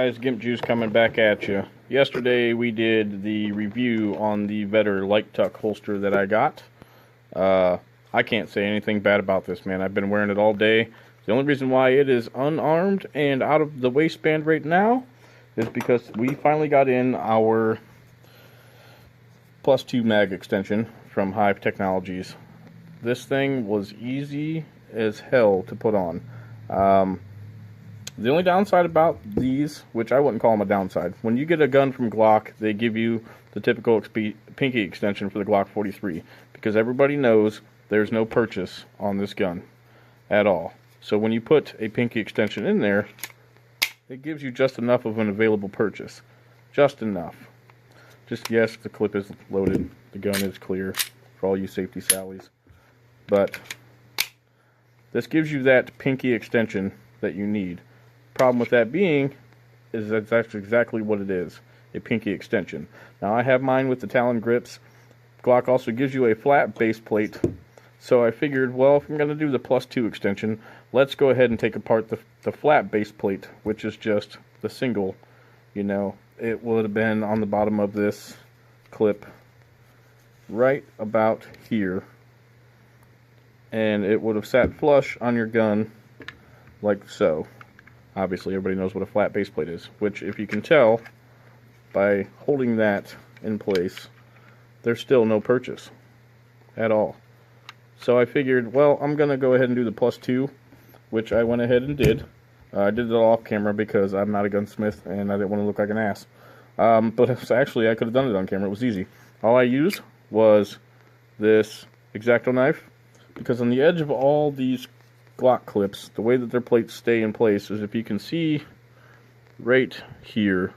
guys, Gimp Juice coming back at you. Yesterday we did the review on the Vetter light tuck holster that I got. I can't say anything bad about this, man. I've been wearing it all day. The only reason why it is unarmed and out of the waistband right now is because we finally got in our +2 mag extension from HYVE Technologies. This thing was easy as hell to put on. The only downside about these, which I wouldn't call them a downside, when you get a gun from Glock, they give you the typical pinky extension for the Glock 43, because everybody knows there's no purchase on this gun at all. So when you put a pinky extension in there, it gives you just enough of an available purchase. Just enough. Just, yes, the clip is loaded, the gun is clear for all you safety sallies. But this gives you that pinky extension that you need. Problem with that being is that's actually exactly what it is, a pinky extension. Now I have mine with the Talon grips. Glock also gives you a flat base plate, so I figured, well, if I'm going to do the +2 extension, let's go ahead and take apart the flat base plate, which is just the single. You know, it would have been on the bottom of this clip right about here, and it would have sat flush on your gun like so. Obviously, everybody knows what a flat base plate is, which, if you can tell by holding that in place, there's still no purchase at all. So I figured, well, I'm going to go ahead and do the +2, which I went ahead and did. I did it all off camera because I'm not a gunsmith and I didn't want to look like an ass. But actually, I could have done it on camera. It was easy. All I used was this X-Acto knife, because on the edge of all these Glock clips, the way that their plates stay in place is, if you can see right here,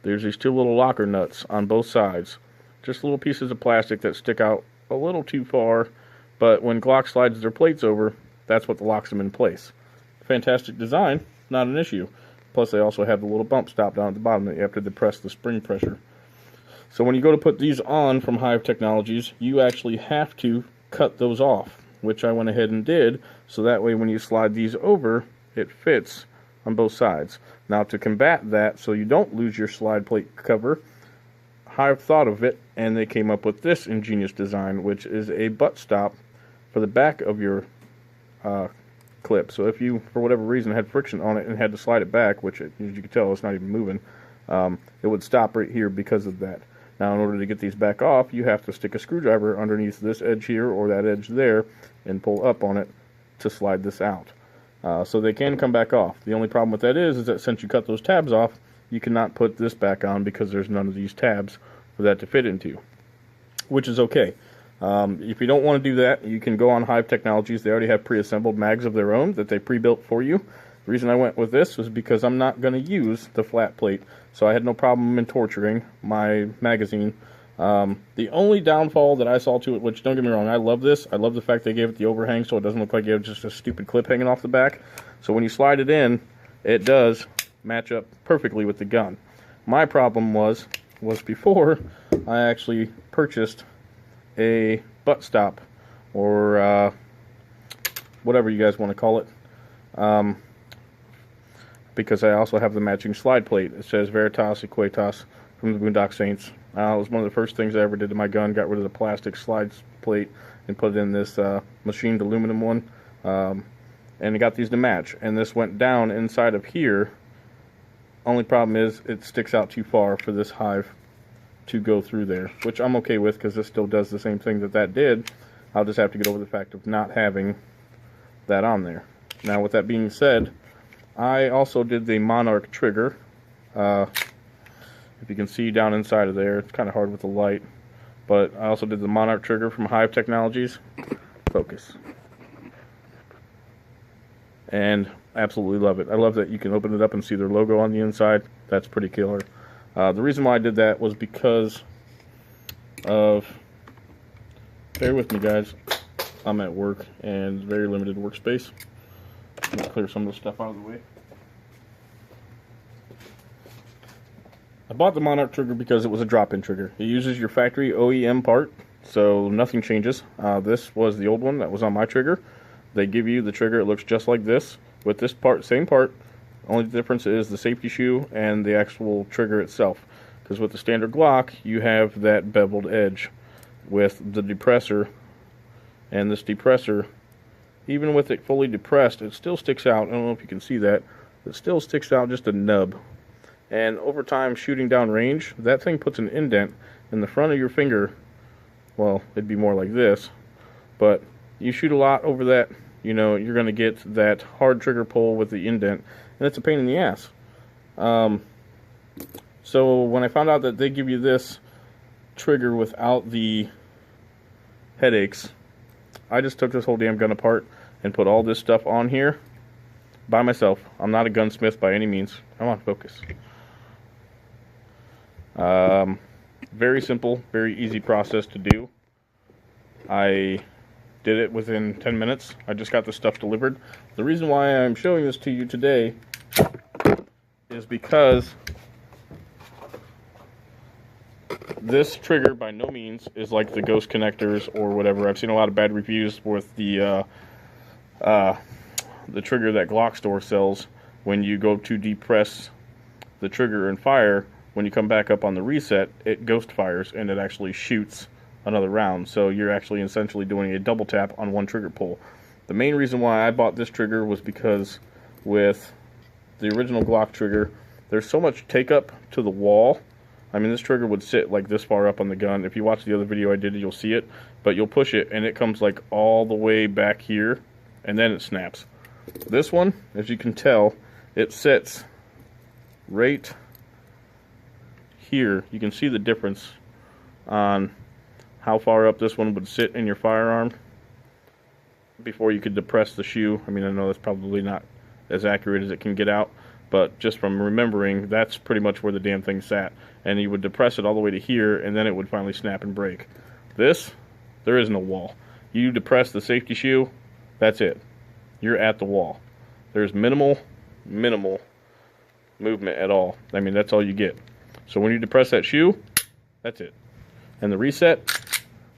there's these two little locker nuts on both sides. Just little pieces of plastic that stick out a little too far, but when Glock slides their plates over, that's what locks them in place. Fantastic design, not an issue. Plus they also have the little bump stop down at the bottom that you have to depress the spring pressure. So when you go to put these on from HYVE Technologies, you actually have to cut those off, which I went ahead and did, so that way when you slide these over, it fits on both sides. Now, to combat that, so you don't lose your slide plate cover, HYVE thought of it, and they came up with this ingenious design, which is a butt stop for the back of your clip. So if you, for whatever reason, had friction on it and had to slide it back, which, as you can tell, it's not even moving, it would stop right here because of that. Now, in order to get these back off, you have to stick a screwdriver underneath this edge here or that edge there and pull up on it to slide this out. So they can come back off. The only problem with that is that since you cut those tabs off, you cannot put this back on because there's none of these tabs for that to fit into, which is okay. If you don't want to do that, you can go on HYVE Technologies. They already have pre-assembled mags of their own that they pre-built for you. The reason I went with this was because I'm not going to use the flat plate, so I had no problem in torturing my magazine. The only downfall that I saw to it, which, don't get me wrong, I love this. I love the fact they gave it the overhang so it doesn't look like you have just a stupid clip hanging off the back. So when you slide it in, it does match up perfectly with the gun. My problem was before I actually purchased a butt stop, or whatever you guys want to call it, because I also have the matching slide plate. It says Veritas Equitas from the Boondock Saints. It was one of the first things I ever did to my gun. Got rid of the plastic slide plate and put it in this machined aluminum one, and I got these to match. And this went down inside of here. Only problem is it sticks out too far for this HYVE to go through there, which I'm okay with because this still does the same thing that did. I'll just have to get over the fact of not having that on there. Now, with that being said, I also did the Monarch trigger. If you can see down inside of there, it's kind of hard with the light, but I also did the Monarch trigger from HYVE Technologies. Focus. And absolutely love it. I love that you can open it up and see their logo on the inside. That's pretty killer. The reason why I did that was because of, bear with me guys, I'm at work and very limited workspace. Let's clear some of the stuff out of the way. I bought the Monarch trigger because it was a drop-in trigger. It uses your factory OEM part, so nothing changes. This was the old one that was on my trigger. They give you the trigger, it looks just like this, with this part, same part, Only difference is the safety shoe and the actual trigger itself. Because with the standard Glock, you have that beveled edge. With the depressor, and this depressor, even with it fully depressed, it still sticks out. I don't know if you can see that. It still sticks out just a nub. And over time, shooting down range, that thing puts an indent in the front of your finger. Well, it'd be more like this. But you shoot a lot over that, you know, you're going to get that hard trigger pull with the indent. And it's a pain in the ass. So when I found out that they give you this trigger without the headaches, I just took this whole damn gun apart and put all this stuff on here by myself. I'm not a gunsmith by any means. Come on, focus. Very simple, very easy process to do. I did it within 10 minutes. I just got the stuff delivered. The reason why I'm showing this to you today is because this trigger by no means is like the ghost connectors or whatever. I've seen a lot of bad reviews with the trigger that Glock store sells. When you go to depress the trigger and fire, when you come back up on the reset, it ghost fires and it actually shoots another round. So you're actually essentially doing a double tap on one trigger pull. The main reason why I bought this trigger was because with the original Glock trigger, there's so much take up to the wall. I mean, this trigger would sit like this far up on the gun. If you watch the other video I did, you'll see it. But you'll push it, and it comes like all the way back here, and then it snaps. This one, as you can tell, it sits right here. You can see the difference on how far up this one would sit in your firearm before you could depress the shoe. I mean, I know that's probably not as accurate as it can get out, but just from remembering, that's pretty much where the damn thing sat. And you would depress it all the way to here, and then it would finally snap and break. This, there is no wall. You depress the safety shoe, that's it. You're at the wall. There's minimal movement at all. I mean, that's all you get. So when you depress that shoe, that's it. And the reset,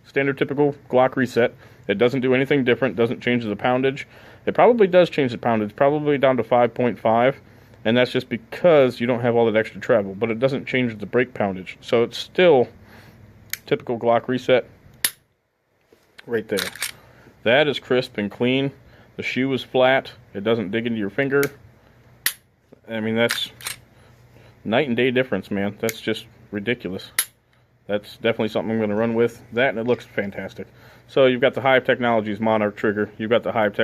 standard typical Glock reset. It doesn't do anything different, doesn't change the poundage. It probably does change the poundage, probably down to 5.5. And that's just because you don't have all that extra travel. But it doesn't change the brake poundage. So it's still typical Glock reset right there. That is crisp and clean. The shoe is flat. It doesn't dig into your finger. I mean, that's night and day difference, man. That's just ridiculous. That's definitely something I'm going to run with. That, and it looks fantastic. So you've got the HYVE Technologies Monarch trigger. You've got the HYVE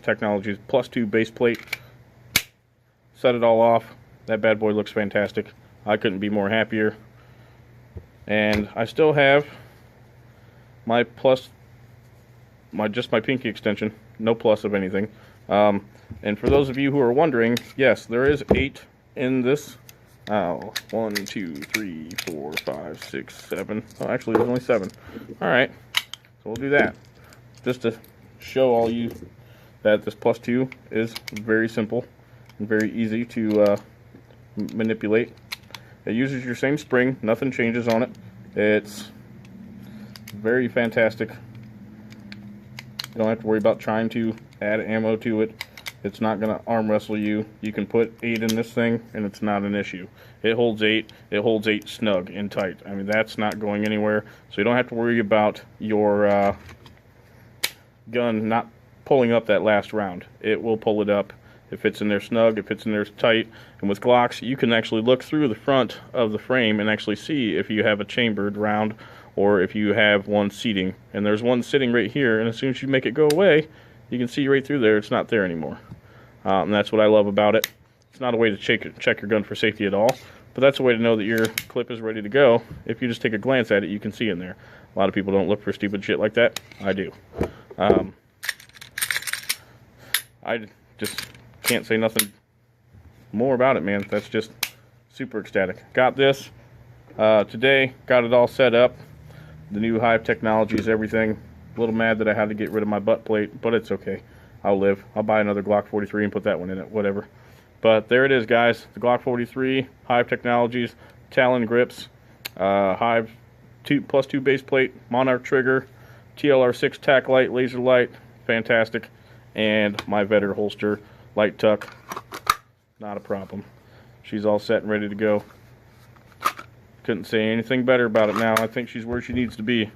Technologies +2 base plate. Set it all off. That bad boy looks fantastic. I couldn't be more happier. And I still have my just my pinky extension. No plus of anything. And for those of you who are wondering, yes, there is 8 in this. 1, 2, 3, 4, 5, 6, 7. Oh, actually, there's only 7. Alright, so we'll do that. Just to show all you that this +2 is very simple and very easy to manipulate. It uses your same spring, nothing changes on it. It's very fantastic. You don't have to worry about trying to add ammo to it. It's not going to arm wrestle you. You can put 8 in this thing, and it's not an issue. It holds 8. It holds 8 snug and tight. I mean, that's not going anywhere. So you don't have to worry about your gun not pulling up that last round. It will pull it up. If it's in there snug, if it's in there tight. And with Glocks, you can actually look through the front of the frame and actually see if you have a chambered round or if you have one seating. And there's one sitting right here, and as soon as you make it go away, you can see right through there it's not there anymore. And that's what I love about it. It's not a way to check your gun for safety at all, but that's a way to know that your clip is ready to go. If you just take a glance at it, you can see in there. A lot of people don't look for stupid shit like that. I do. I just can't say nothing more about it, man. That's just super ecstatic. Got this today. Got it all set up. The new HYVE Technologies, everything. A little mad that I had to get rid of my butt plate, but it's okay. I'll live. I'll buy another Glock 43 and put that one in it, whatever. But there it is, guys. The Glock 43, HYVE Technologies, Talon grips, HYVE +2 base plate, Monarch trigger, TLR6 tack light, laser light, fantastic, and my Vetter holster, light tuck. Not a problem. She's all set and ready to go. Couldn't say anything better about it now. I think she's where she needs to be.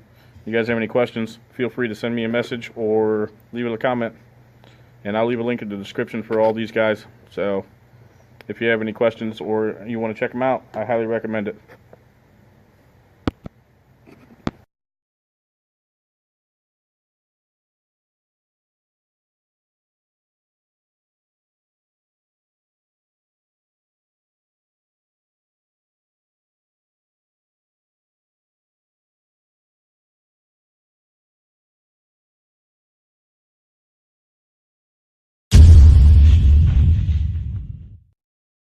You guys have any questions, feel free to send me a message or leave it a comment. And I'll leave a link in the description for all these guys. So if you have any questions or you want to check them out, I highly recommend it.